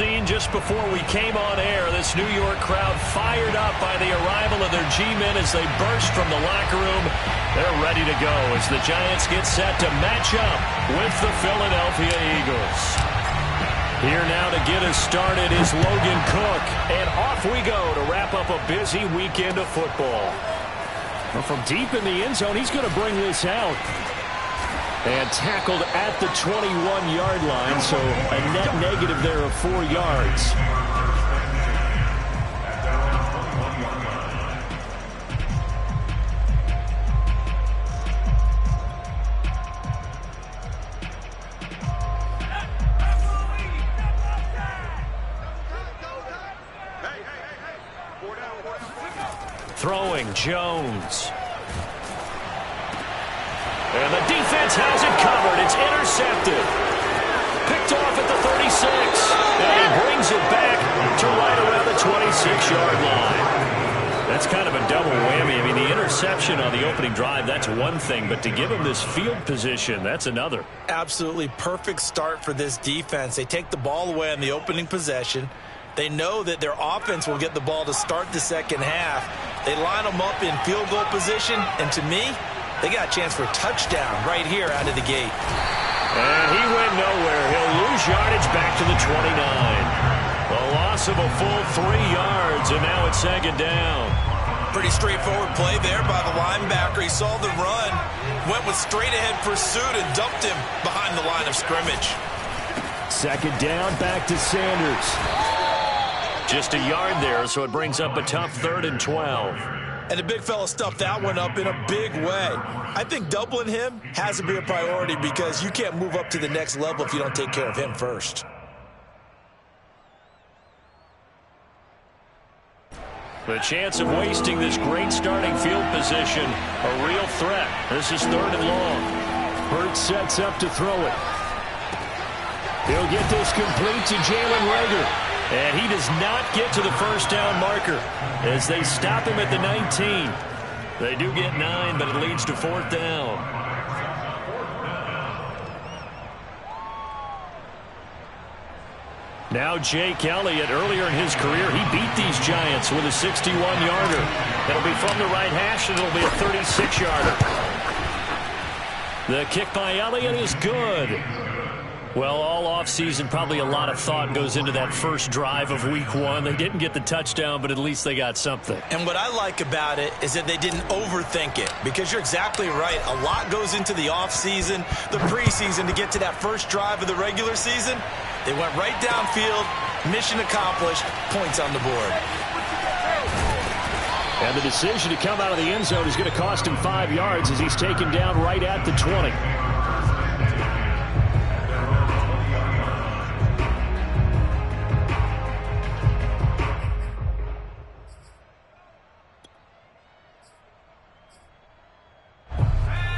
scene just before we came on air. This New York crowd fired up by the arrival of their G-men as they burst from the locker room. They're ready to go as the Giants get set to match up with the Philadelphia Eagles. Here now to get us started is Logan Cook. And off we go to wrap up a busy weekend of football. Well, from deep in the end zone, he's going to bring this out. And tackled at the 21-yard line, so a net negative there of 4 yards. Throwing Jones. And the defense has it covered. It's intercepted. Picked off at the 36. And he brings it back to right around the 26-yard line. That's kind of a double whammy. I mean, the interception on the opening drive, that's one thing. But to give him this field position, that's another. Absolutely perfect start for this defense. They take the ball away on the opening possession. They know that their offense will get the ball to start the second half. They line them up in field goal position. And to me, they got a chance for a touchdown right here out of the gate. And he went nowhere. He'll lose yardage back to the 29. A loss of a full 3 yards, and now it's second down. Pretty straightforward play there by the linebacker. He saw the run, went with straight-ahead pursuit, and dumped him behind the line of scrimmage. Second down, back to Sanders. Just a yard there, so it brings up a tough 3rd and 12. And the big fella stuffed that one up in a big way. I think doubling him has to be a priority because you can't move up to the next level if you don't take care of him first. The chance of wasting this great starting field position, a real threat. This is 3rd and long. Hurts sets up to throw it. He'll get this complete to Jalen Reagor. And he does not get to the first down marker as they stop him at the 19. They do get 9, but it leads to 4th down. Now Jake Elliott, earlier in his career, he beat these Giants with a 61-yarder. It'll be from the right hash, and it'll be a 36-yarder. The kick by Elliott is good. Well, all offseason, probably a lot of thought goes into that first drive of week 1. They didn't get the touchdown, but at least they got something. And what I like about it is that they didn't overthink it, because you're exactly right. A lot goes into the offseason, the preseason to get to that first drive of the regular season. They went right downfield, mission accomplished, points on the board. And the decision to come out of the end zone is going to cost him 5 yards as he's taken down right at the 20.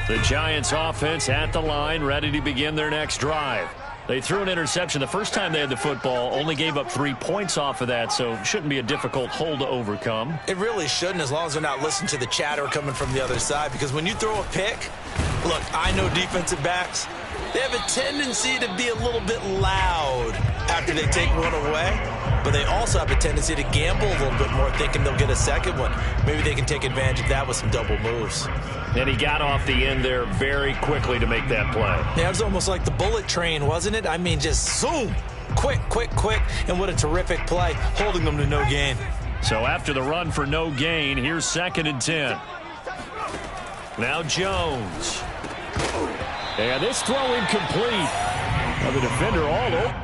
The Giants offense at the line, ready to begin their next drive. They threw an interception the first time they had the football, only gave up 3 points off of that, so it shouldn't be a difficult hole to overcome. It really shouldn't, as long as they're not listening to the chatter coming from the other side, because when you throw a pick, look, I know defensive backs, they have a tendency to be a little bit loud after they take one away, but they also have a tendency to gamble a little bit more, thinking they'll get a second one. Maybe they can take advantage of that with some double moves. And he got off the end there very quickly to make that play. Yeah, it was almost like the bullet train, wasn't it? I mean, just zoom, quick, quick, quick, and what a terrific play, holding them to no gain. So after the run for no gain, here's 2nd and 10. Now Jones. And this throw incomplete. The defender all over.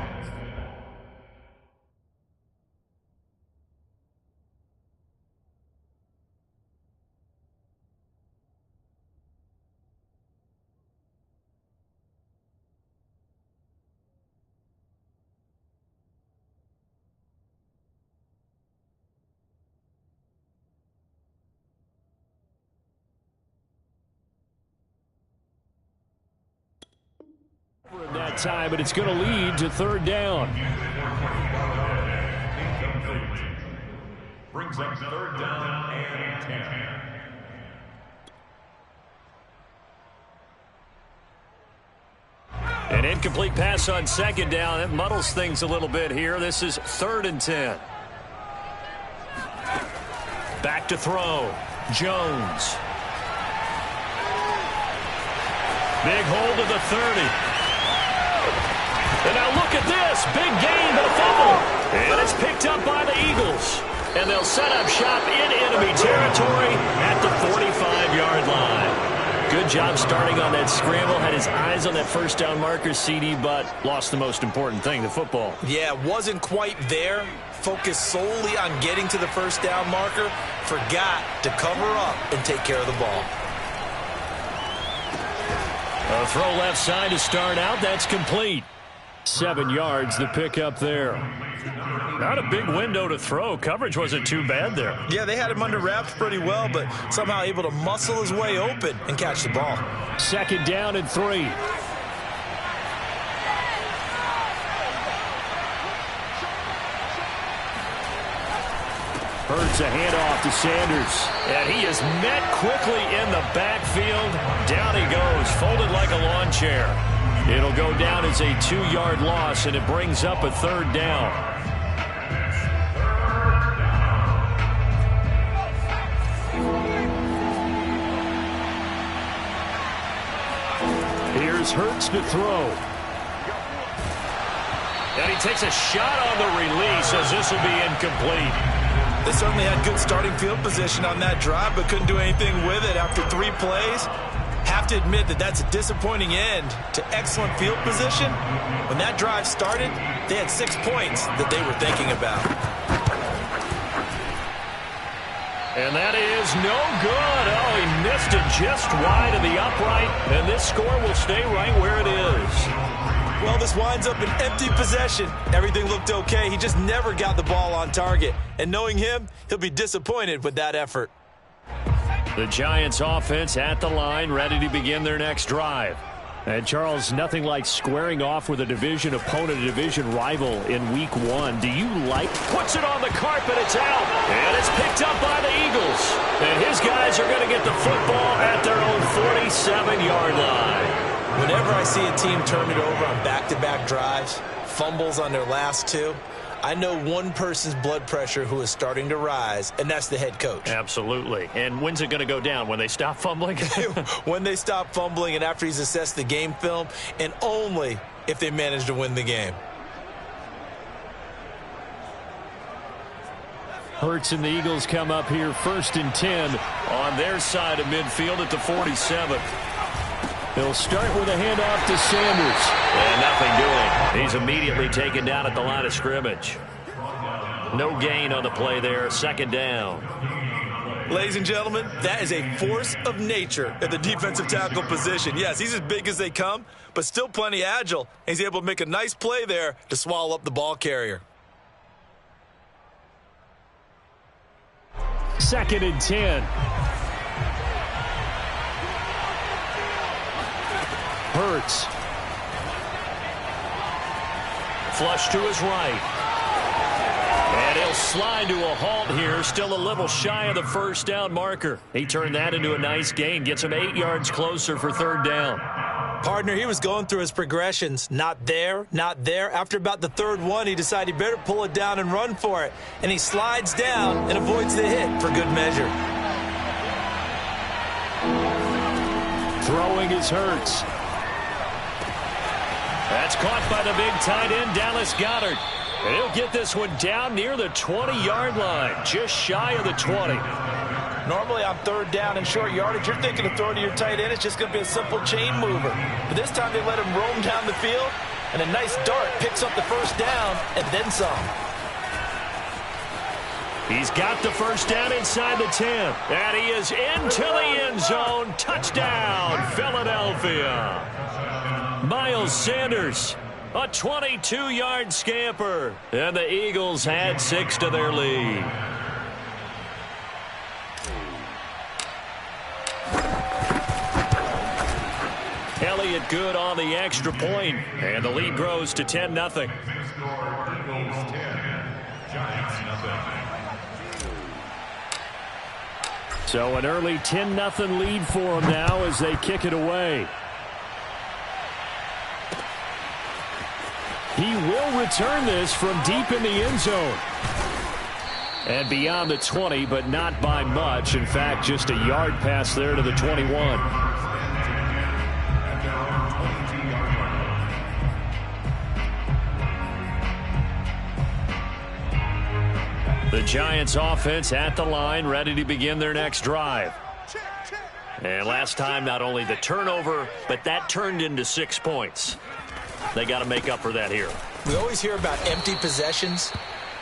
In that time, but it's going to lead to 3rd down. Brings up 3rd down and 10. An incomplete pass on second down. It muddles things a little bit here. This is 3rd and 10. Back to throw. Jones. Big hold to the 30. And now look at this. Big gain, but a fumble. And it's picked up by the Eagles. And they'll set up shop in enemy territory at the 45-yard line. Good job starting on that scramble. Had his eyes on that first down marker, CD, but lost the most important thing, the football. Yeah, wasn't quite there. Focused solely on getting to the first down marker. Forgot to cover up and take care of the ball. A throw left side to start out. That's complete. 7 yards, the pickup there. Not a big window to throw. Coverage wasn't too bad there. Yeah, they had him under wraps pretty well, but somehow able to muscle his way open and catch the ball. 2nd down and 3. Hurts a handoff to Sanders. And he is met quickly in the backfield. Down he goes, folded like a lawn chair. It'll go down as a 2-yard loss, and it brings up a 3rd down. Here's Hurts to throw. And he takes a shot on the release as this will be incomplete. They certainly had good starting field position on that drive, but couldn't do anything with it after 3 plays. Have to admit that that's a disappointing end to excellent field position. When that drive started, they had 6 points that they were thinking about. And that is no good. Oh, he missed it just wide of the upright, and this score will stay right where it is. Well, this winds up an empty possession. Everything looked okay. He just never got the ball on target. And knowing him, he'll be disappointed with that effort. The Giants offense at the line, ready to begin their next drive. And Charles, nothing like squaring off with a division opponent, a division rival in week 1. Do you like? Puts it on the carpet, it's out. And it's picked up by the Eagles. And his guys are going to get the football at their own 47-yard line. Whenever I see a team turn it over on back-to-back drives, fumbles on their last 2, I know one person's blood pressure who is starting to rise, and that's the head coach. Absolutely. And when's it going to go down? When they stop fumbling? When they stop fumbling and after he's assessed the game film, and only if they manage to win the game. Hurts and the Eagles come up here 1st and 10 on their side of midfield at the 47. They'll start with a handoff to Sanders. And nothing doing. He's immediately taken down at the line of scrimmage. No gain on the play there. 2nd down. Ladies and gentlemen, that is a force of nature at the defensive tackle position. Yes, he's as big as they come, but still plenty agile. He's able to make a nice play there to swallow up the ball carrier. 2nd and 10. Hurts. Flush to his right. And he'll slide to a halt here. Still a little shy of the first down marker. He turned that into a nice gain. Gets him 8 yards closer for 3rd down. Partner, he was going through his progressions. Not there, not there. After about the 3rd one, he decided he better pull it down and run for it. And he slides down and avoids the hit for good measure. Throwing is Hurts. That's caught by the big tight end, Dallas Goedert. And he'll get this one down near the 20-yard line, just shy of the 20. Normally on 3rd down and short yardage, you're thinking of throwing to your tight end. It's just going to be a simple chain mover. But this time they let him roam down the field, and a nice dart picks up the 1st down and then some. He's got the 1st down inside the 10. And he is into the end zone. Touchdown, Philadelphia. Miles Sanders, a 22-yard scamper. And the Eagles had 6 to their lead. Elliott good on the extra point, and the lead grows to 10-0. So an early 10-0 lead for them now as they kick it away. He will return this from deep in the end zone. And beyond the 20, but not by much. In fact, just a yard pass there to the 21. The Giants offense at the line, ready to begin their next drive. And last time, not only the turnover, but that turned into 6 points. They got to make up for that here. We always hear about empty possessions,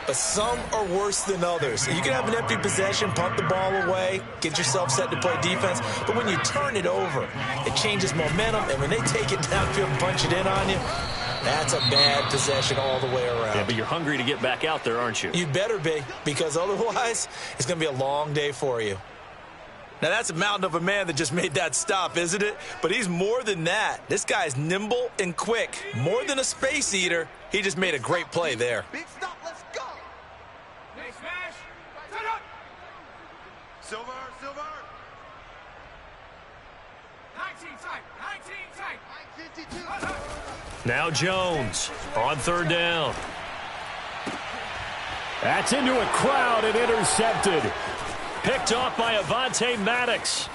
but some are worse than others. You can have an empty possession, punt the ball away, get yourself set to play defense, but when you turn it over, it changes momentum, and when they take it downfield and punch it in on you, that's a bad possession all the way around. Yeah, but you're hungry to get back out there, aren't you? You better be, because otherwise, it's going to be a long day for you. Now, that's a mountain of a man that just made that stop, isn't it? But he's more than that. This guy's nimble and quick. More than a space eater. He just made a great play there. Big stop, let's go. Nice smash. Turn up. Silver. 19 tight. 19 tight. Now Jones on third down. That's into a crowd and intercepted. Picked off by Avonte Maddox.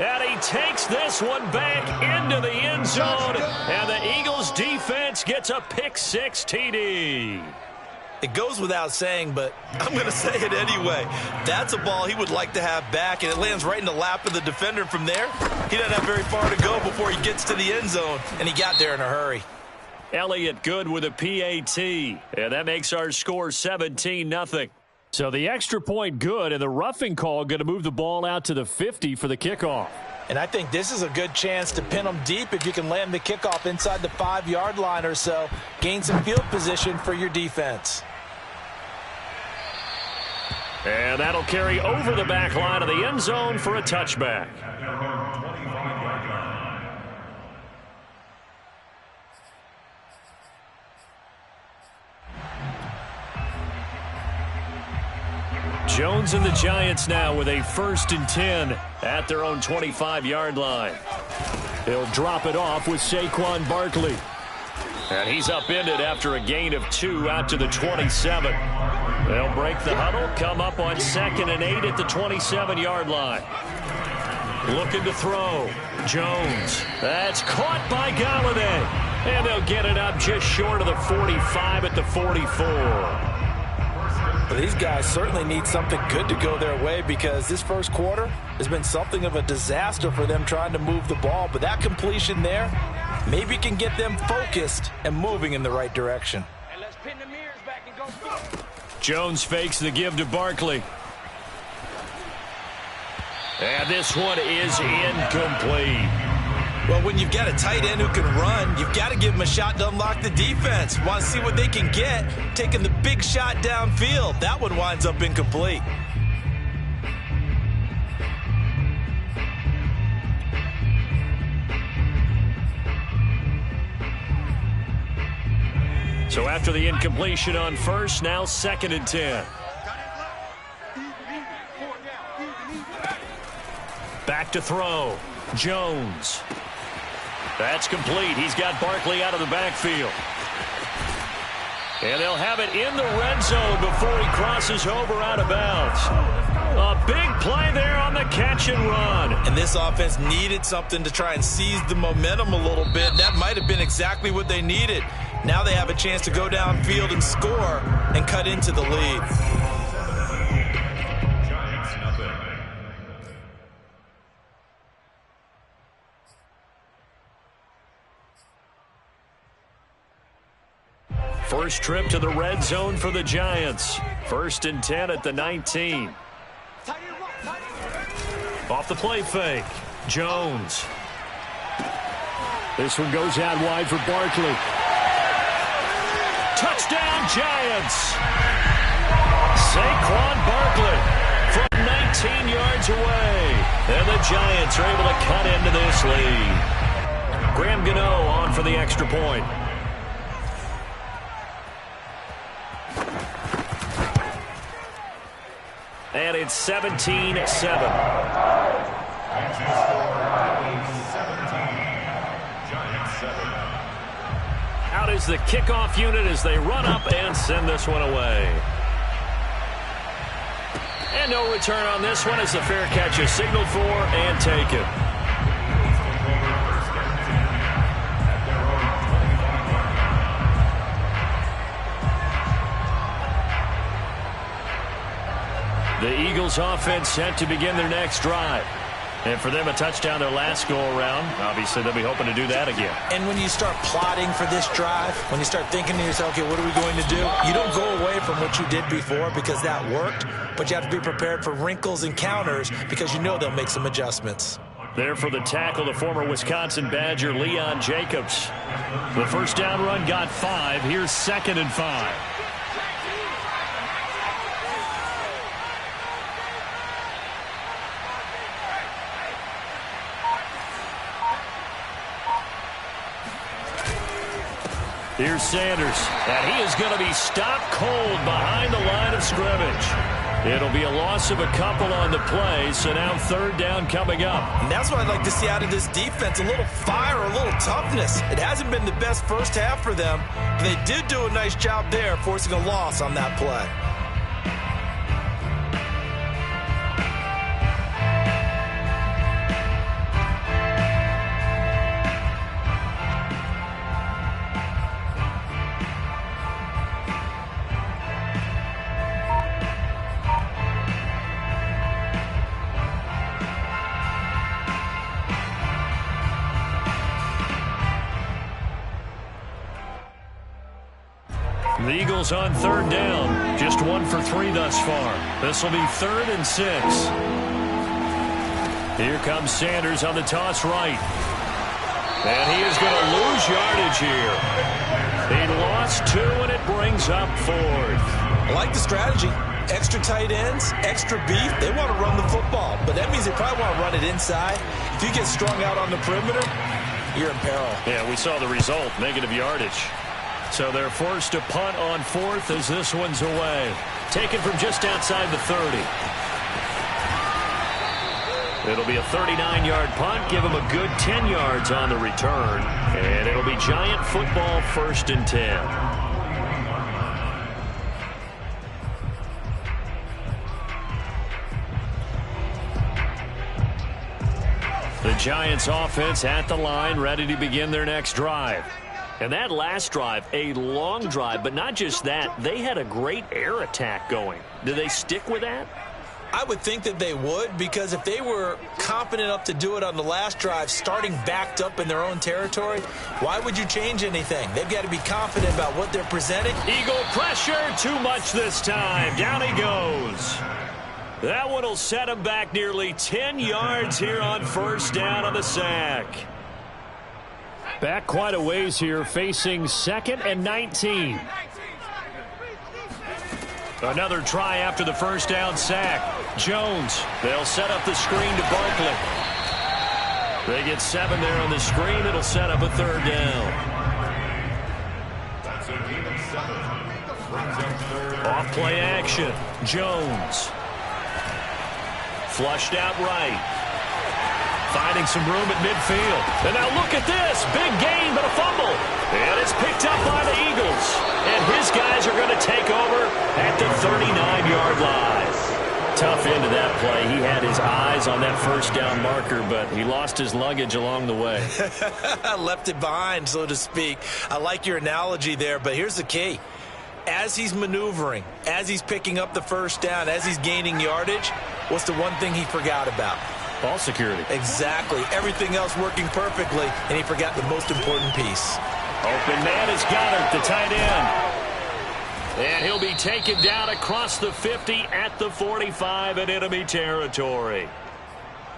And he takes this one back into the end zone. And the Eagles defense gets a pick-6 TD. It goes without saying, but I'm going to say it anyway. That's a ball he would like to have back, and it lands right in the lap of the defender. From there, he doesn't have very far to go before he gets to the end zone, and he got there in a hurry. Elliott good with a PAT, and that makes our score 17-0. So the extra point good, and the roughing call going to move the ball out to the 50 for the kickoff. And I think this is a good chance to pin them deep if you can land the kickoff inside the 5-yard line or so. Gain some field position for your defense. And that'll carry over the back line of the end zone for a touchback. Jones and the Giants now with a 1st and 10 at their own 25-yard line. He'll drop it off with Saquon Barkley. And he's upended after a gain of 2 out to the 27. They'll break the huddle, come up on 2nd and 8 at the 27-yard line. Looking to throw. Jones. That's caught by Galladay. And they'll get it up just short of the 45 at the 44. But these guys certainly need something good to go their way, because this first quarter has been something of a disaster for them trying to move the ball. But that completion there maybe can get them focused and moving in the right direction. And let's pin the mirrors back and go. Jones fakes the give to Barkley. And this one is incomplete. Well, when you've got a tight end who can run, you've got to give him a shot to unlock the defense. Want to see what they can get, taking the big shot downfield. That one winds up incomplete. So after the incompletion on 1st, now 2nd and 10. Back to throw. Jones. That's complete. He's got Barkley out of the backfield. And they'll have it in the red zone before he crosses over out of bounds. A big play there on the catch and run. And this offense needed something to try and seize the momentum a little bit. That might have been exactly what they needed. Now they have a chance to go downfield and score and cut into the lead. First trip to the red zone for the Giants. 1st and 10 at the 19. Off the play fake. Jones. This one goes out wide for Barkley. Touchdown, Giants! Saquon Barkley from 19 yards away. And the Giants are able to cut into this lead. Graham Gano on for the extra point. And it's 17-7. Out is the kickoff unit as they run up and send this one away. And no return on this one as the fair catch is signaled for and taken. The Eagles offense set to begin their next drive. And for them, a touchdown their last go-around. Obviously, they'll be hoping to do that again. And when you start plotting for this drive, when you start thinking to yourself, okay, what are we going to do? You don't go away from what you did before because that worked, but you have to be prepared for wrinkles and counters because you know they'll make some adjustments. There for the tackle, the former Wisconsin Badger, Leon Jacobs. The first down run got 5. Here's 2nd and 5. Here's Sanders, and he is going to be stopped cold behind the line of scrimmage. It'll be a loss of a couple on the play, so now 3rd down coming up. And that's what I'd like to see out of this defense, a little fire, a little toughness. It hasn't been the best first half for them, but they did do a nice job there, forcing a loss on that play. The Eagles on 3rd down. Just 1 for 3 thus far. This will be 3rd and 6. Here comes Sanders on the toss right. And he is going to lose yardage here. He lost 2, and it brings up 4th. I like the strategy. Extra tight ends, extra beef. They want to run the football, but that means they probably want to run it inside. If you get strung out on the perimeter, you're in peril. Yeah, we saw the result, negative yardage. So they're forced to punt on 4th as this one's away. Taken from just outside the 30. It'll be a 39-yard punt. Give them a good 10 yards on the return. And it'll be Giant football 1st and 10. The Giants offense at the line, ready to begin their next drive. And that last drive, a long drive, but not just that. They had a great air attack going. Do they stick with that? I would think that they would, because if they were confident enough to do it on the last drive, starting backed up in their own territory, why would you change anything? They've got to be confident about what they're presenting. Eagle pressure, too much this time. Down he goes. That one will set him back nearly 10 yards here on 1st down on the sack. Back quite a ways here, facing 2nd and 19. Another try after the first down sack. Jones, they'll set up the screen to Barkley. They get 7 there on the screen. It'll set up a 3rd down. Off play action. Jones. Flushed out right. Finding some room at midfield. And now look at this. Big gain, but a fumble. And it's picked up by the Eagles. And his guys are going to take over at the 39-yard line. Tough end of that play. He had his eyes on that first down marker, but he lost his luggage along the way. Left it behind, so to speak. I like your analogy there, but here's the key. As he's maneuvering, as he's picking up the first down, as he's gaining yardage, what's the one thing he forgot about? Ball security. Exactly. Everything else working perfectly, and he forgot the most important piece. Open man is Goddard, the tight end. And he'll be taken down across the 50 at the 45 in enemy territory.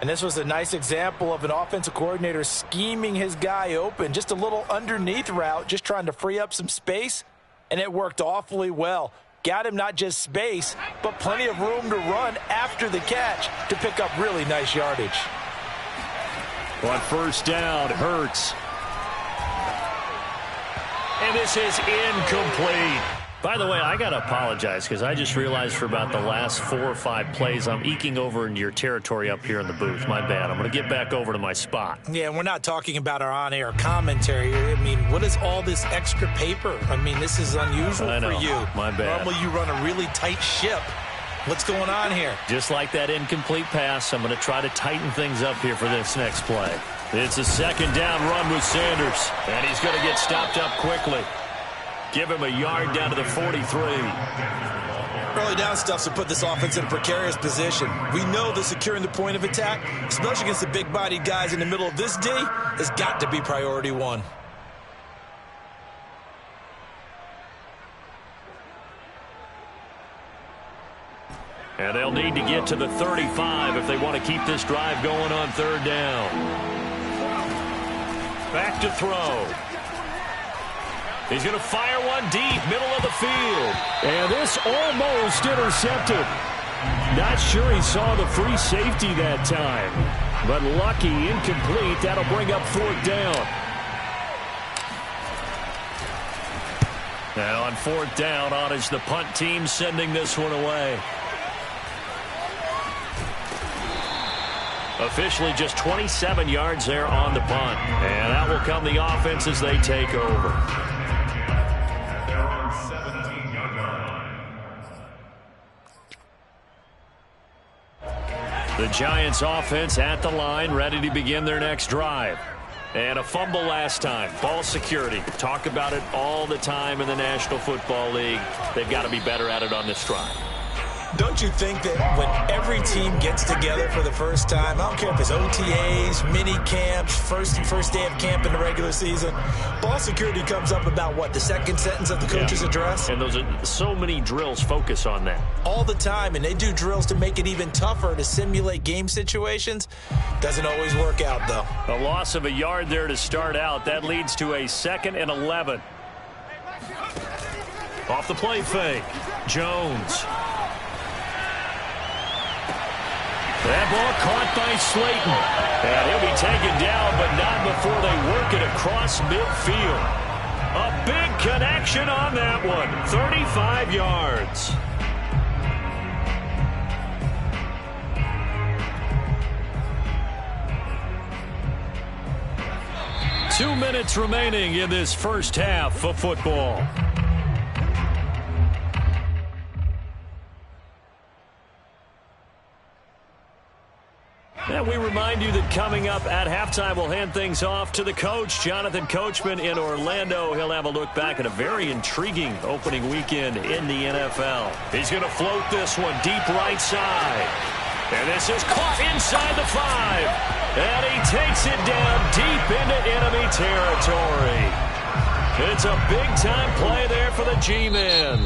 And this was a nice example of an offensive coordinator scheming his guy open. Just a little underneath route, just trying to free up some space, and it worked awfully well. Got him not just space, but plenty of room to run after the catch to pick up really nice yardage. On 1st down, Hurts. And this is incomplete. By the way, I got to apologize because I just realized for about the last 4 or 5 plays, I'm eking over into your territory up here in the booth. My bad. I'm going to get back over to my spot. Yeah, we're not talking about our on-air commentary. I mean, what is all this extra paper? I mean, this is unusual for you. My bad. Normally you run a really tight ship. What's going on here? Just like that incomplete pass, I'm going to try to tighten things up here for this next play. It's a second down run with Sanders, and he's going to get stopped up quickly. Give him a yard down to the 43. Early down stuff to put this offense in a precarious position. We know that securing the point of attack, especially against the big-bodied guys in the middle of this D, has got to be priority one. And they'll need to get to the 35 if they want to keep this drive going on third down. Back to throw. He's going to fire one deep, middle of the field. And this almost intercepted. Not sure he saw the free safety that time. But lucky, incomplete. That'll bring up fourth down. Now on fourth down, on is the punt team sending this one away. Officially just 27 yards there on the punt. And that will come the offense as they take over. The Giants offense at the line, ready to begin their next drive. And a fumble last time. Ball security. Talk about it all the time in the National Football League. They've got to be better at it on this drive. Don't you think that when every team gets together for the first time, I don't care if it's OTAs, mini camps, first day of camp in the regular season, ball security comes up about what, the second sentence of the coach's address? And those are so many drills focus on that. All the time, and they do drills to make it even tougher to simulate game situations. Doesn't always work out, though. A loss of a yard there to start out. That leads to a 2nd and 11. Off the play fake. Jones. That ball caught by Slayton. And he'll be taken down, but not before they work it across midfield. A big connection on that one. 35 yards. Two minutes remaining in this first half of football. And we remind you that coming up at halftime, we'll hand things off to the coach, Jonathan Coachman in Orlando. He'll have a look back at a very intriguing opening weekend in the NFL. He's going to float this one deep right side. And this is caught inside the 5. And he takes it down deep into enemy territory. It's a big-time play there for the G-men.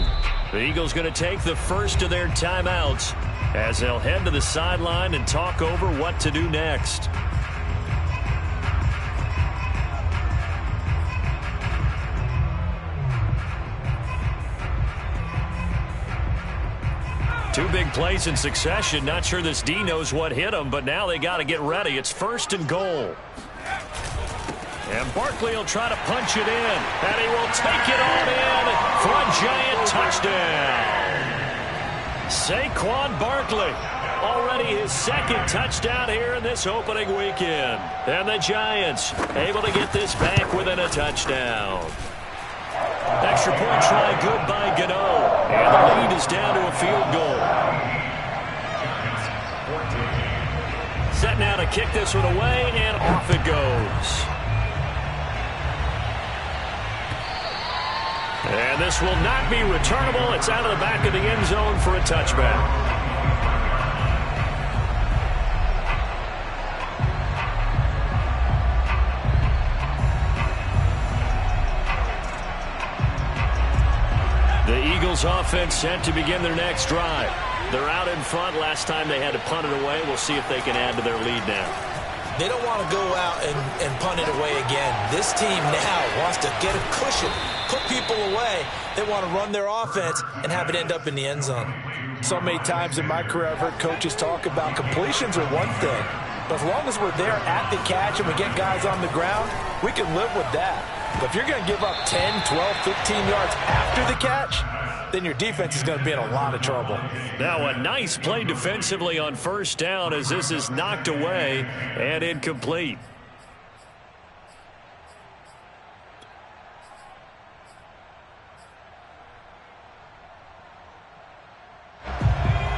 The Eagles going to take the first of their timeouts as they'll head to the sideline and talk over what to do next. Two big plays in succession. Not sure this D knows what hit him, but now they got to get ready. It's 1st and goal. And Barkley will try to punch it in. And he will take it on in for a Giant touchdown. Saquon Barkley, already his 2nd touchdown here in this opening weekend. And the Giants able to get this back within a touchdown. Extra point try good by Gano. And the lead is down to a field goal. Set now to kick this one away, and off it goes. And this will not be returnable. It's out of the back of the end zone for a touchback. The Eagles offense set to begin their next drive. They're out in front. Last time they had to punt it away. We'll see if they can add to their lead now. They don't want to go out and punt it away again. This team now wants to get a cushion, put people away. They want to run their offense and have it end up in the end zone. So many times in my career I've heard coaches talk about completions are one thing, but as long as we're there at the catch and we get guys on the ground, we can live with that. But if you're going to give up 10, 12, 15 yards after the catch, then your defense is going to be in a lot of trouble. Now a nice play defensively on first down as this is knocked away and incomplete.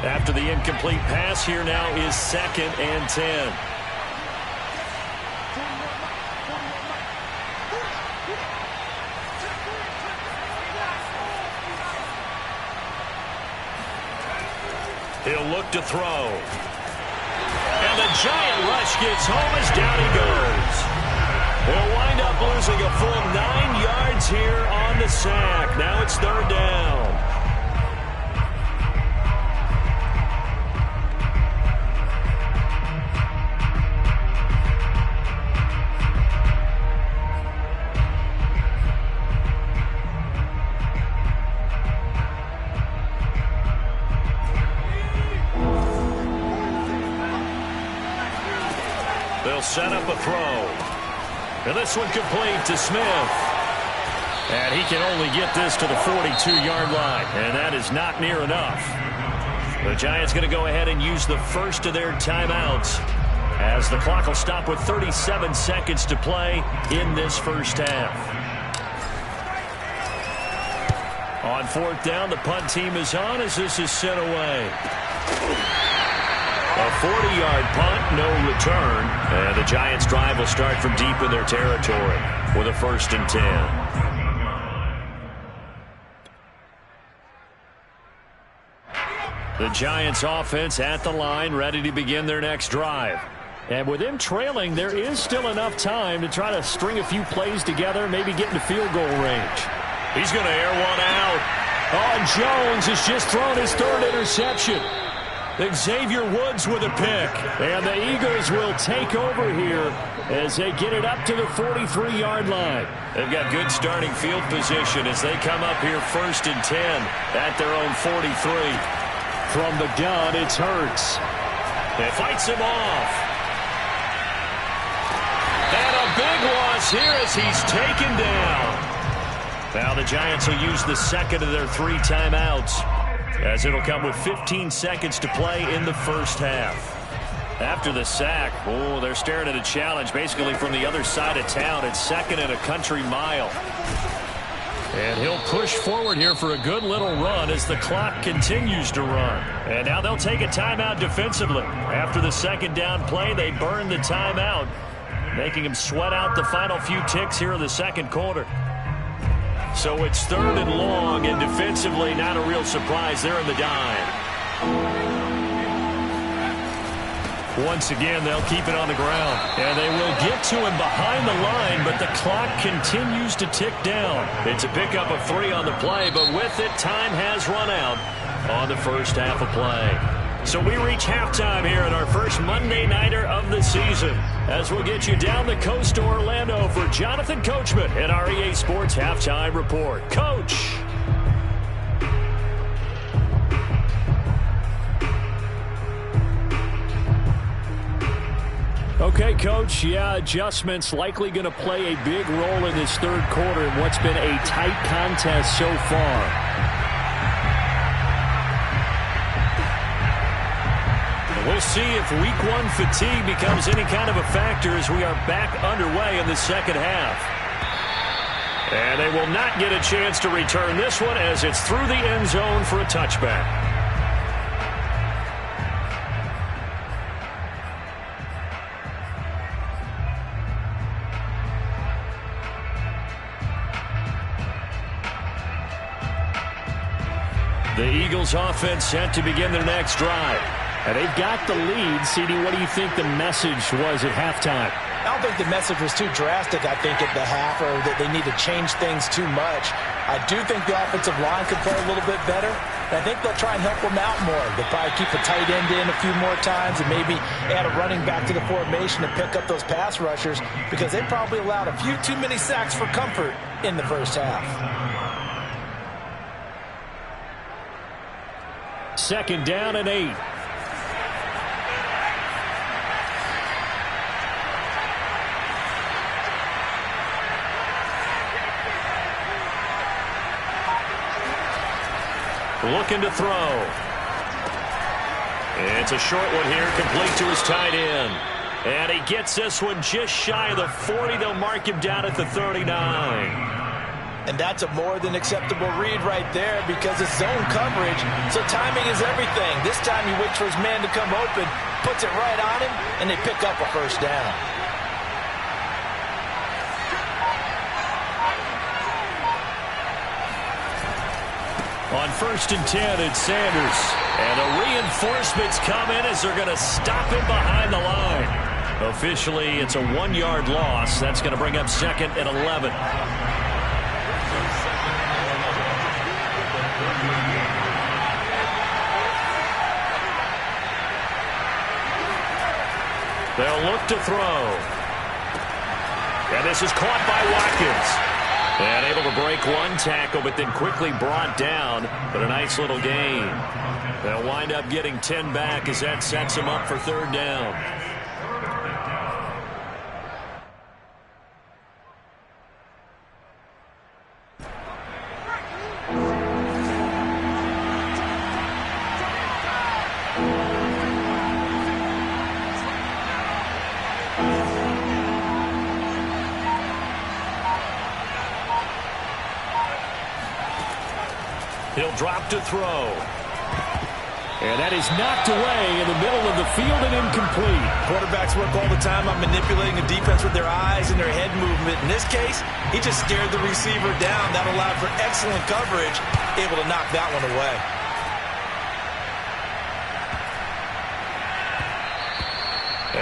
After the incomplete pass, here now is 2nd and 10. He'll look to throw. And the giant rush gets home as down he goes. He'll wind up losing a full 9 yards here on the sack. Now it's 3rd down. They'll set up a throw. And this one complete to Smith. And he can only get this to the 42-yard line. And that is not near enough. The Giants going to go ahead and use the first of their timeouts as the clock will stop with 37 seconds to play in this first half. On 4th down, the punt team is on as this is sent away. A 40-yard punt, no return. And the Giants' drive will start from deep in their territory with a 1st and 10. The Giants' offense at the line, ready to begin their next drive. And with him trailing, there is still enough time to try to string a few plays together, maybe get into field goal range. He's going to air one out. Oh, and Jones has just thrown his 3rd interception. Xavier Woods with a pick. And the Eagles will take over here as they get it up to the 43-yard line. They've got good starting field position as they come up here 1st and 10 at their own 43. From the gun, it's Hurts. It fights him off. And a big loss here as he's taken down. Now the Giants will use the 2nd of their 3 timeouts, as it'll come with 15 seconds to play in the first half. After the sack, oh, they're staring at a challenge basically from the other side of town. It's 2nd and a country mile. And he'll push forward here for a good little run as the clock continues to run. And now they'll take a timeout defensively. After the 2nd down play, they burn the timeout, making him sweat out the final few ticks here in the 2nd quarter. So it's 3rd and long, and defensively not a real surprise there in the dime. Once again, they'll keep it on the ground. And they will get to him behind the line, but the clock continues to tick down. It's a pickup of 3 on the play, but with it, time has run out on the first half of play. So we reach halftime here in our first Monday Nighter of the season, as we'll get you down the coast to Orlando for Jonathan Coachman and our EA Sports Halftime Report. Coach! Okay, Coach, yeah, adjustments likely going to play a big role in this 3rd quarter in what's been a tight contest so far. We'll see if week 1 fatigue becomes any kind of a factor as we are back underway in the 2nd half. And they will not get a chance to return this one as it's through the end zone for a touchback. The Eagles offense set to begin their next drive. And they've got the lead. CD, what do you think the message was at halftime? I don't think the message was too drastic, I think, at the half, or that they need to change things too much. I do think the offensive line could play a little bit better. And I think they'll try and help them out more. They'll probably keep a tight end in a few more times and maybe add a running back to the formation to pick up those pass rushers, because they probably allowed a few too many sacks for comfort in the first half. 2nd down and 8. looking to throw. It's a short one here, complete to his tight end. And he gets this one just shy of the 40. They'll mark him down at the 39. And that's a more than acceptable read right there because it's zone coverage, so timing is everything. This time he waits for his man to come open, puts it right on him, and they pick up a first down. On 1st and 10, it's Sanders. And the reinforcements come in as they're going to stop him behind the line. Officially, it's a 1-yard loss. That's going to bring up 2nd and 11. They'll look to throw. And this is caught by Watkins. And able to break one tackle, but then quickly brought down. But a nice little gain. They'll wind up getting 10 back as that sets them up for 3rd down. He'll drop to throw. And that is knocked away in the middle of the field and incomplete. Quarterbacks work all the time on manipulating a defense with their eyes and their head movement. In this case, he just stared the receiver down. That allowed for excellent coverage, able to knock that one away.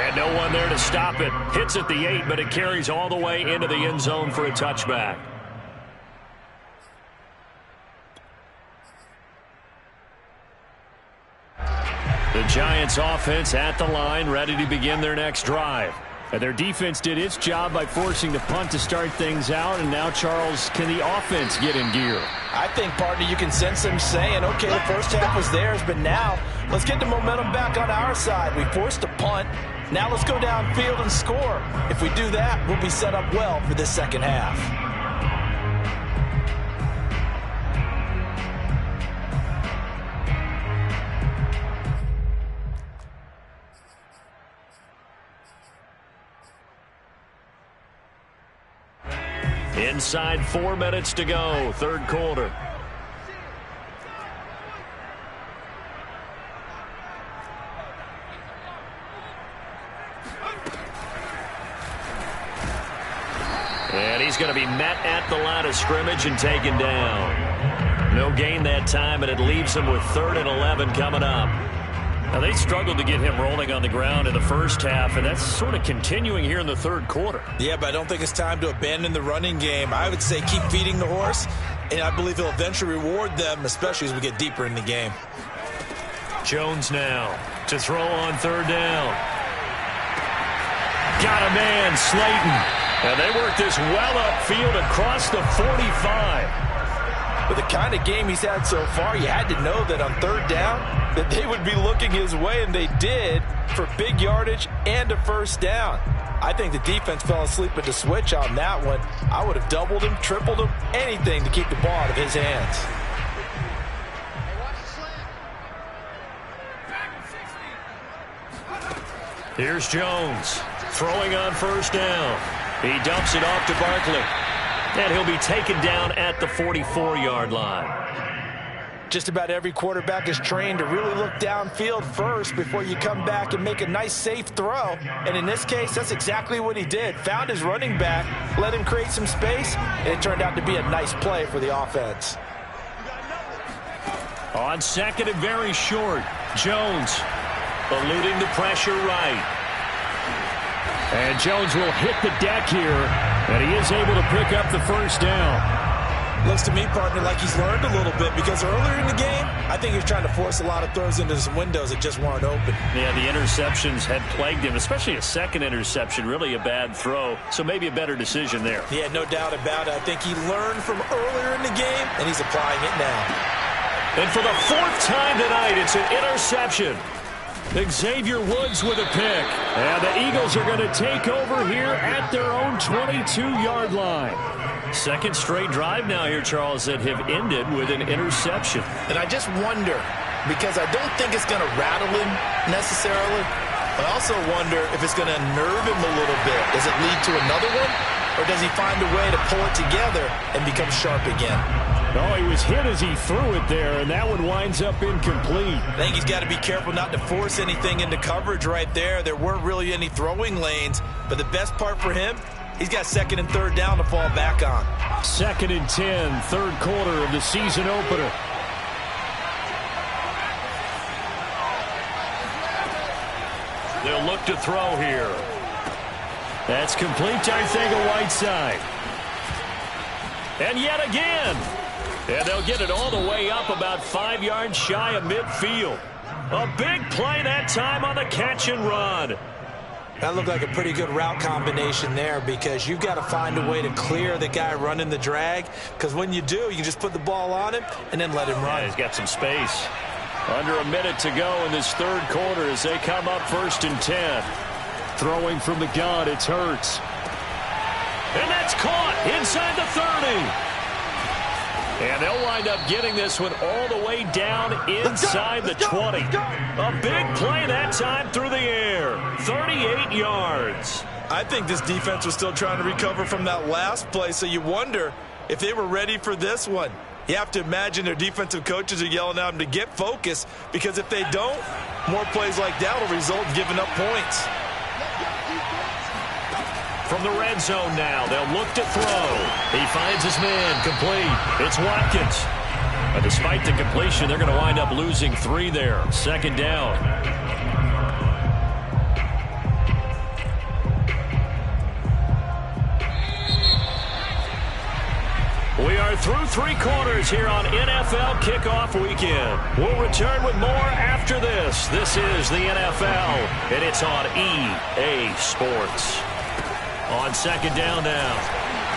And no one there to stop it. Hits at the 8, but it carries all the way into the end zone for a touchback. The Giants offense at the line, ready to begin their next drive. And their defense did its job by forcing the punt to start things out. And now, Charles, can the offense get in gear? I think, partner, you can sense them saying, okay, the first half was theirs, but now let's get the momentum back on our side. We forced a punt. Now let's go downfield and score. If we do that, we'll be set up well for this second half. Inside 4 minutes to go, 3rd quarter. And he's going to be met at the line of scrimmage and taken down. No gain that time, and it leaves him with 3rd and 11 coming up. Now, they struggled to get him rolling on the ground in the first half, and that's sort of continuing here in the 3rd quarter. Yeah, but I don't think it's time to abandon the running game. I would say keep feeding the horse, and I believe he'll eventually reward them, especially as we get deeper in the game. Jones now to throw on 3rd down. Got a man, Slayton. And they work this well upfield across the 45. With the kind of game he's had so far, you had to know that on 3rd down that they would be looking his way, and they did, for big yardage and a first down. I think the defense fell asleep at the switch on that one. I would have doubled him, tripled him, anything to keep the ball out of his hands. Here's Jones throwing on 1st down. He dumps it off to Barkley. And he'll be taken down at the 44-yard line. Just about every quarterback is trained to really look downfield first before you come back and make a nice, safe throw. And in this case, that's exactly what he did. Found his running back, let him create some space, and it turned out to be a nice play for the offense. On 2nd and very short, Jones eluding the pressure right. And Jones will hit the deck here, and he is able to pick up the first down. Looks to me, partner, like he's learned a little bit because earlier in the game, I think he was trying to force a lot of throws into some windows that just weren't open. Yeah, the interceptions had plagued him, especially a 2nd interception, really a bad throw, so maybe a better decision there. Yeah, no doubt about it. I think he learned from earlier in the game, and he's applying it now. And for the 4th time tonight, it's an interception. Xavier Woods with a pick. And the Eagles are going to take over here at their own 22-yard line. Second straight drive now here, Charles, that have ended with an interception. And I just wonder, because I don't think it's going to rattle him necessarily, but I also wonder if it's going to nerve him a little bit. Does it lead to another one, or does he find a way to pull it together and become sharp again? Oh, he was hit as he threw it there, and that one winds up incomplete. I think he's got to be careful not to force anything into coverage right there. There weren't really any throwing lanes, but the best part for him, he's got second and third down to fall back on. 2nd and 10, third quarter of the season opener. They'll look to throw here. That's complete to Arcega-Whiteside. And yet again. And they'll get it all the way up about 5 yards shy of midfield. A big play that time on the catch and run. That looked like a pretty good route combination there, because you've got to find a way to clear the guy running the drag, because when you do, you just put the ball on him and then let him run. Yeah, he's got some space. Under a minute to go in this third quarter as they come up 1st and 10. Throwing from the gun, it's Hurts. And that's caught inside the 30. And they'll wind up getting this one all the way down inside the 20. A big play that time through the air. 38 yards. I think this defense was still trying to recover from that last play, so you wonder if they were ready for this one. You have to imagine their defensive coaches are yelling at them to get focused, because if they don't, more plays like that will result in giving up points. From the red zone now, they'll look to throw. He finds his man, complete. It's Watkins. But despite the completion, they're going to wind up losing 3 there. 2nd down. We are through 3 quarters here on NFL Kickoff Weekend. We'll return with more after this. This is the NFL, and it's on EA Sports. On 2nd down now,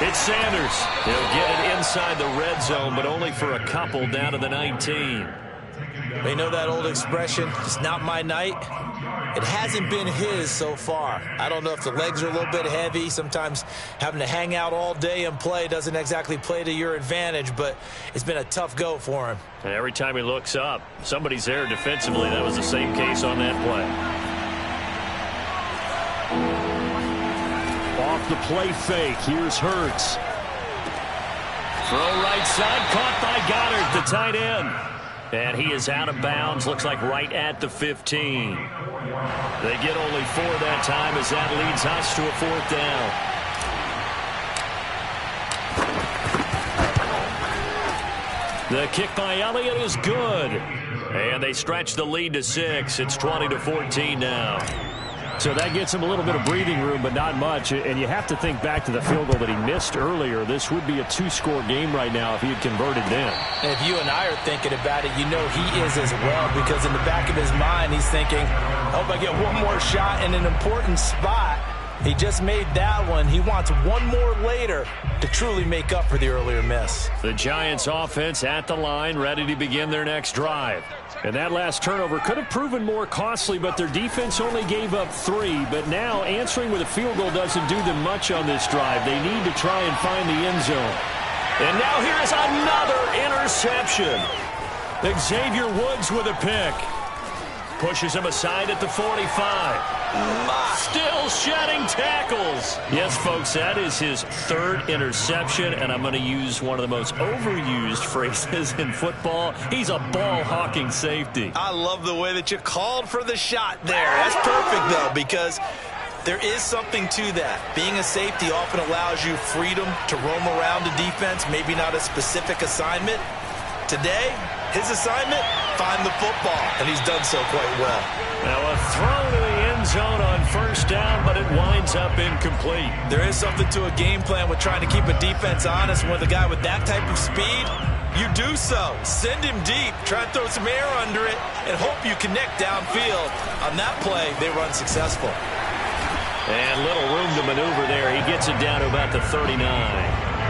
it's Sanders. He'll get it inside the red zone, but only for a couple down to the 19. They know that old expression, it's not my night. It hasn't been his so far. I don't know if the legs are a little bit heavy. Sometimes having to hang out all day and play doesn't exactly play to your advantage, but it's been a tough go for him. And every time he looks up, somebody's there defensively. That was the same case on that play. Off the play fake, here's Hurts. Throw right side, caught by Goddard, the tight end. And he is out of bounds, looks like right at the 15. They get only 4 that time as that leads us to a 4th down. The kick by Elliott is good. And they stretch the lead to 6. It's 20-14 now. So that gets him a little bit of breathing room, but not much. And you have to think back to the field goal that he missed earlier. This would be a 2-score game right now if he had converted then. And if you and I are thinking about it, you know he is as well, because in the back of his mind, he's thinking, I hope I get one more shot in an important spot. He just made that one. He wants one more later to truly make up for the earlier miss. The Giants offense at the line, ready to begin their next drive. And that last turnover could have proven more costly, but their defense only gave up 3. But now answering with a field goal doesn't do them much on this drive. They need to try and find the end zone. And now here is another interception. Xavier Woods with a pick. Pushes him aside at the 45. Still shedding tackles. Yes, folks, that is his 3rd interception, and I'm going to use one of the most overused phrases in football. He's a ball-hawking safety. I love the way that you called for the shot there. That's perfect, though, because there is something to that. Being a safety often allows you freedom to roam around the defense, maybe not a specific assignment. Today, his assignment, find the football, and he's done so quite well. Now a throw to the end zone on 1st down, but it winds up incomplete. There is something to a game plan with trying to keep a defense honest. With a guy with that type of speed, you do so. Send him deep, try and throw some air under it, and hope you connect downfield. On that play, they were unsuccessful. And little room to maneuver there. He gets it down to about the 39.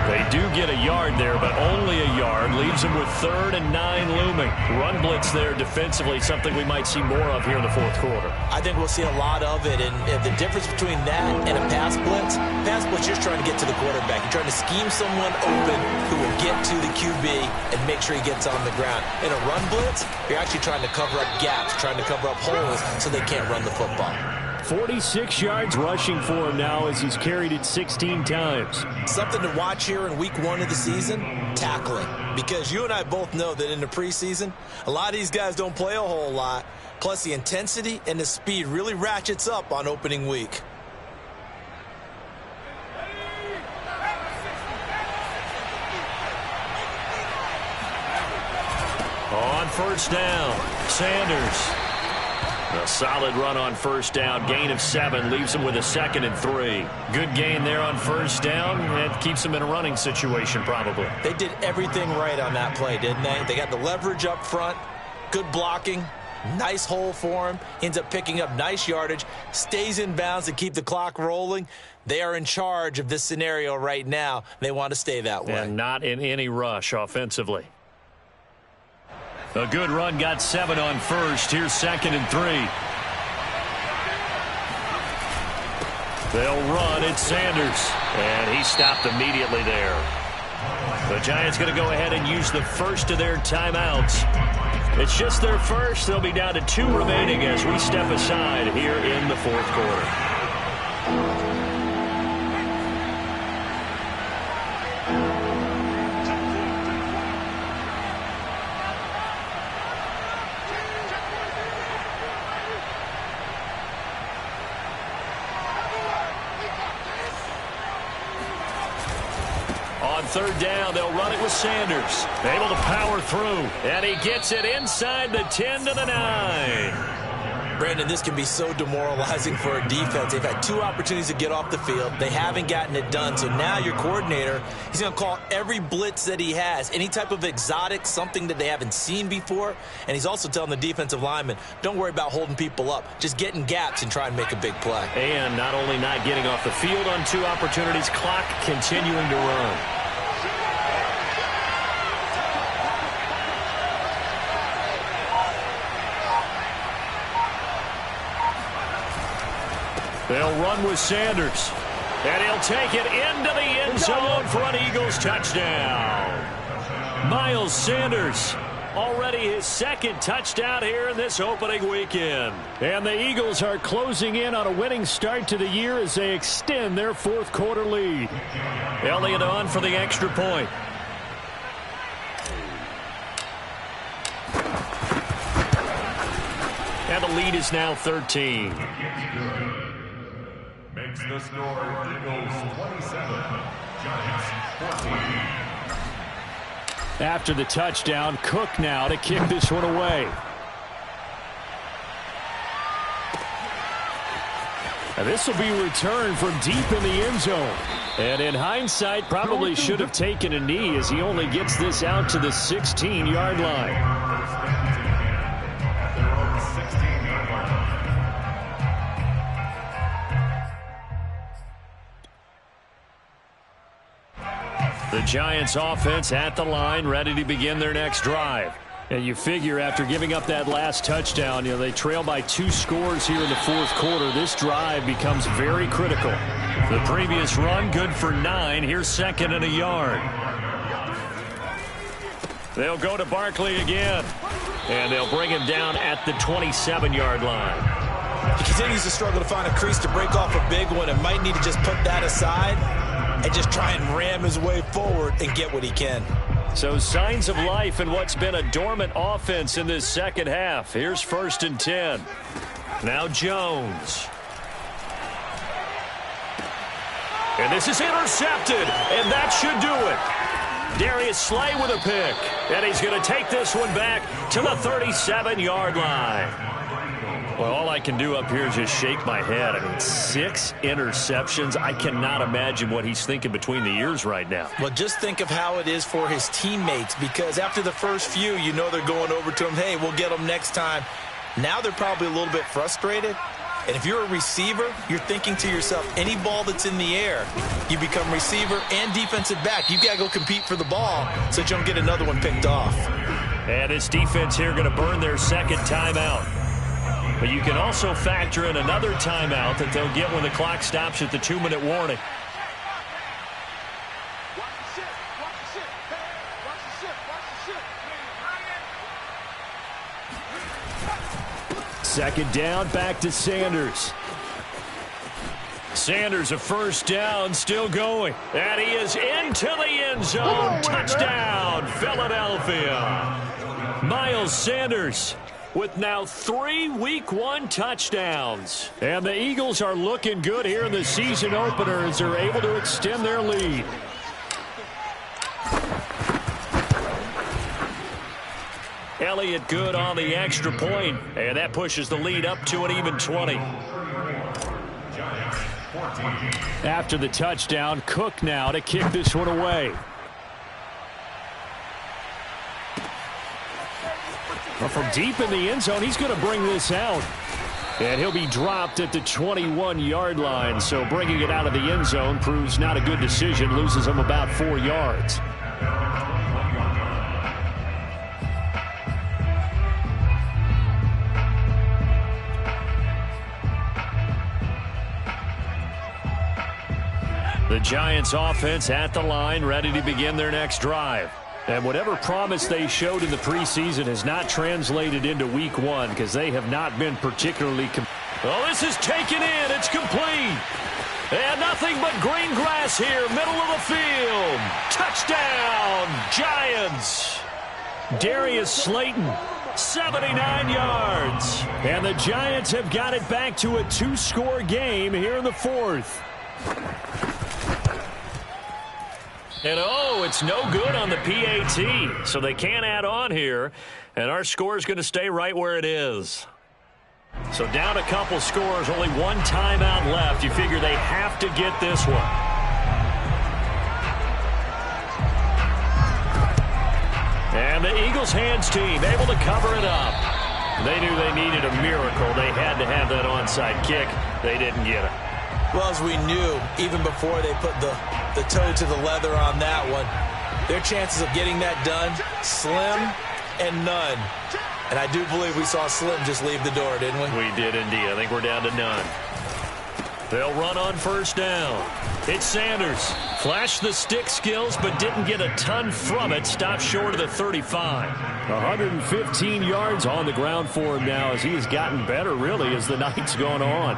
They do get a yard there, but only a yard. Leaves them with 3rd and 9 looming. Run blitz there defensively, something we might see more of here in the fourth quarter. I think we'll see a lot of it, and the difference between that and a pass blitz, you're just trying to get to the quarterback. You're trying to scheme someone open who will get to the QB and make sure he gets on the ground. In a run blitz, you're actually trying to cover up gaps, trying to cover up holes so they can't run the football. 46 yards rushing for him now as he's carried it 16 times. Something to watch here in week 1 of the season, tackling. Because you and I both know that in the preseason, a lot of these guys don't play a whole lot. Plus, the intensity and the speed really ratchets up on opening week. On first down, Sanders. A solid run on first down. Gain of 7 leaves him with a 2nd and 3. Good gain there on first down. It keeps him in a running situation probably. They did everything right on that play, didn't they? They got the leverage up front, good blocking, nice hole for him. Ends up picking up nice yardage, stays in bounds to keep the clock rolling. They are in charge of this scenario right now. They want to stay that way. And not in any rush offensively. A good run, got 7 on first. Here's 2nd and 3. They'll run. It's Sanders. And he stopped immediately there. The Giants going to go ahead and use the first of their timeouts. It's just their first. They'll be down to 2 remaining as we step aside here in the fourth quarter. On third down, they'll run it with Sanders. Able to power through, and he gets it inside the 10 to the 9. Brandon, this can be so demoralizing for a defense. They've had 2 opportunities to get off the field. They haven't gotten it done. So now your coordinator, he's going to call every blitz that he has, any type of exotic, something that they haven't seen before. And he's also telling the defensive lineman, don't worry about holding people up. Just get in gaps and try and make a big play. And not only not getting off the field on 2 opportunities, clock continuing to run. They'll run with Sanders. And he'll take it into the end zone for an Eagles touchdown. Miles Sanders, already his 2nd touchdown here in this opening weekend. And the Eagles are closing in on a winning start to the year as they extend their fourth quarter lead. Elliott on for the extra point. And the lead is now 13. Makes the score Eagles 27, Giants 14. After the touchdown, Cook now to kick this one away. And this will be returned from deep in the end zone. And in hindsight, probably should have taken a knee as he only gets this out to the 16-yard line. The Giants offense at the line, ready to begin their next drive. And you figure after giving up that last touchdown, they trail by 2 scores here in the fourth quarter. This drive becomes very critical. The previous run, good for 9. Here's 2nd and a yard. They'll go to Barkley again. And they'll bring him down at the 27-yard line. He continues to struggle to find a crease to break off a big one and might need to just put that aside and just try and ram his way forward and get what he can. So signs of life in what's been a dormant offense in this second half. Here's 1st and 10. Now Jones. And this is intercepted, and that should do it. Darius Slay with a pick, and he's going to take this one back to the 37-yard line. Well, all I can do up here is just shake my head. I mean, 6 interceptions. I cannot imagine what he's thinking between the ears right now. Well, just think of how it is for his teammates, because after the first few, they're going over to him, hey, we'll get them next time. Now they're probably a little bit frustrated. And if you're a receiver, you're thinking to yourself, any ball that's in the air, you become receiver and defensive back. You've got to go compete for the ball so that you don't get another one picked off. And this defense here going to burn their second timeout. But you can also factor in another timeout that they'll get when the clock stops at the 2-minute warning. Second down, back to Sanders. Sanders a first down, still going. And he is into the end zone. Touchdown, Philadelphia. Miles Sanders with now 3 Week 1 touchdowns. And the Eagles are looking good here in the season opener as they're able to extend their lead. Elliott good on the extra point, and that pushes the lead up to an even 20. After the touchdown, Cook now to kick this one away. Well, from deep in the end zone, he's going to bring this out. And he'll be dropped at the 21-yard line, so bringing it out of the end zone proves not a good decision, loses him about 4 yards. The Giants offense at the line, ready to begin their next drive. And whatever promise they showed in the preseason has not translated into Week 1 because they have not been particularly... Oh, this is taken in. It's complete. And nothing but green grass here, middle of the field. Touchdown, Giants. Darius Slayton, 79 yards. And the Giants have got it back to a 2-score game here in the 4th. And, oh, it's no good on the PAT, so they can't add on here, and our score is going to stay right where it is. So down a couple scores, only 1 timeout left. You figure they have to get this one. And the Eagles hands team able to cover it up. They knew they needed a miracle. They had to have that onside kick. They didn't get it. Well, as we knew, even before they put the toe to the leather on that one, their chances of getting that done, slim and none. And I do believe we saw Slim just leave the door, didn't we? We did indeed. I think we're down to none. They'll run on first down. It's Sanders. Flashed the stick skills, but didn't get a ton from it. Stopped short of the 35. 115 yards on the ground for him now as he has gotten better, really, as the night's gone on.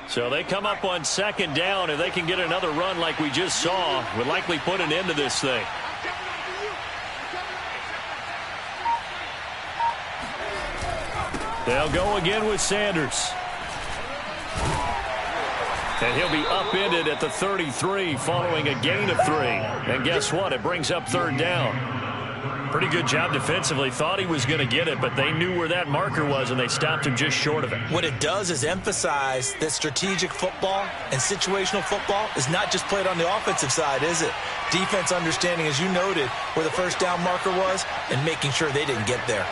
So they come up on second down. If they can get another run like we just saw, would likely put an end to this thing. They'll go again with Sanders. And he'll be upended at the 33 following a gain of 3. And guess what? It brings up third down. Pretty good job defensively. Thought he was going to get it, but they knew where that marker was, and they stopped him just short of it. What it does is emphasize that strategic football and situational football is not just played on the offensive side, is it? Defense understanding, as you noted, where the first down marker was and making sure they didn't get there.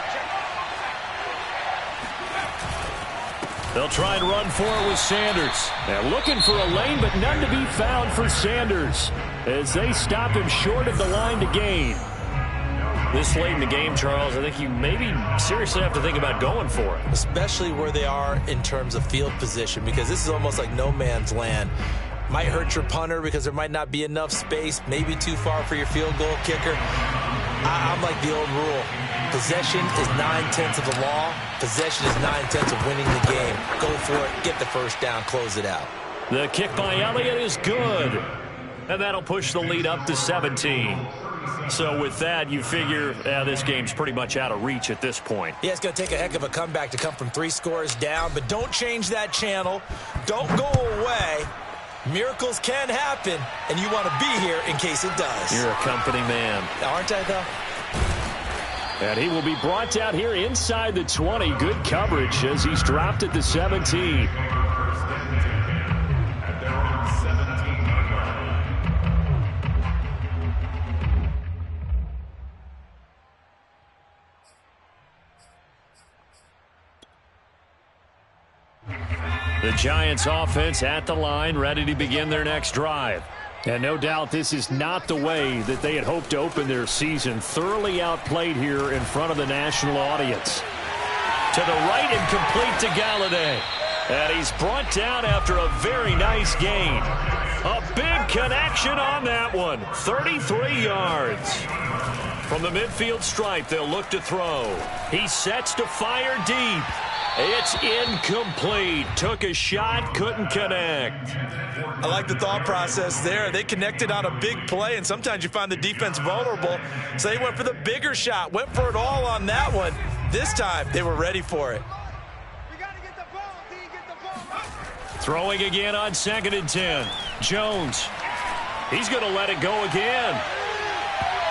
They'll try and run for it with Sanders. They're looking for a lane, but none to be found for Sanders as they stop him short of the line to gain. This late in the game, Charles, I think you maybe seriously have to think about going for it. Especially where they are in terms of field position, because this is almost like no man's land. Might hurt your punter because there might not be enough space, maybe too far for your field goal kicker. I'm like the old rule. Possession is 9/10 of the law. Possession is 9/10 of winning the game. Go for it, get the first down, close it out. The kick by Elliott is good. And that'll push the lead up to 17. So with that, you figure this game's pretty much out of reach at this point. Yeah, it's going to take a heck of a comeback to come from 3 scores down, but don't change that channel. Don't go away. Miracles can happen, and you want to be here in case it does. You're a company man. Aren't I, though? And he will be brought out here inside the 20. Good coverage as he's dropped at the 17. The Giants offense at the line, ready to begin their next drive. And no doubt this is not the way that they had hoped to open their season. Thoroughly outplayed here in front of the national audience. To the right and complete to Galladay. And he's brought down after a very nice gain. A big connection on that one. 33 yards. From the midfield stripe, they'll look to throw. He sets to fire deep. It's incomplete. Took a shot, couldn't connect. I like the thought process there. They connected on a big play, and sometimes you find the defense vulnerable. So they went for the bigger shot, went for it all on that one. This time, they were ready for it. Throwing again on 2nd and 10. Jones. He's going to let it go again.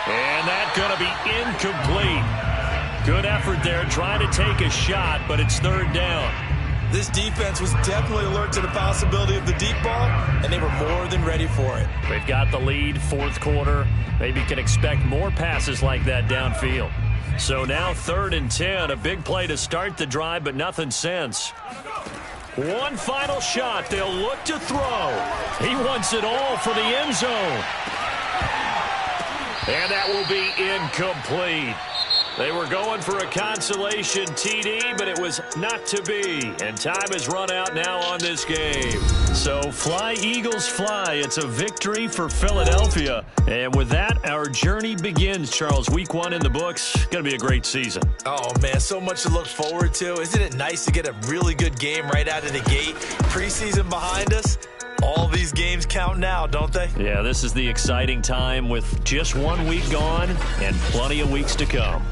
And that's going to be incomplete. Good effort there, trying to take a shot, but it's 3rd down. This defense was definitely alert to the possibility of the deep ball, and they were more than ready for it. They've got the lead, 4th quarter. Maybe can expect more passes like that downfield. So now 3rd and 10, a big play to start the drive, but nothing since. One final shot. They'll look to throw. He wants it all for the end zone. And that will be incomplete. They were going for a consolation TD, but it was not to be. And time has run out now on this game. So fly, Eagles, fly. It's a victory for Philadelphia. And with that, our journey begins, Charles. Week 1 in the books. Going to be a great season. Oh, man, so much to look forward to. Isn't it nice to get a really good game right out of the gate? Preseason behind us. All these games count now, don't they? Yeah, this is the exciting time with just 1 week gone and plenty of weeks to come.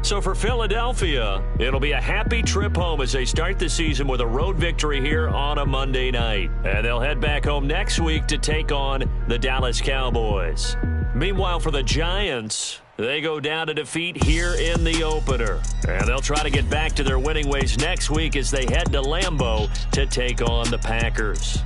So for Philadelphia, it'll be a happy trip home as they start the season with a road victory here on a Monday night. And they'll head back home next week to take on the Dallas Cowboys. Meanwhile, for the Giants, they go down to defeat here in the opener. And they'll try to get back to their winning ways next week as they head to Lambeau to take on the Packers.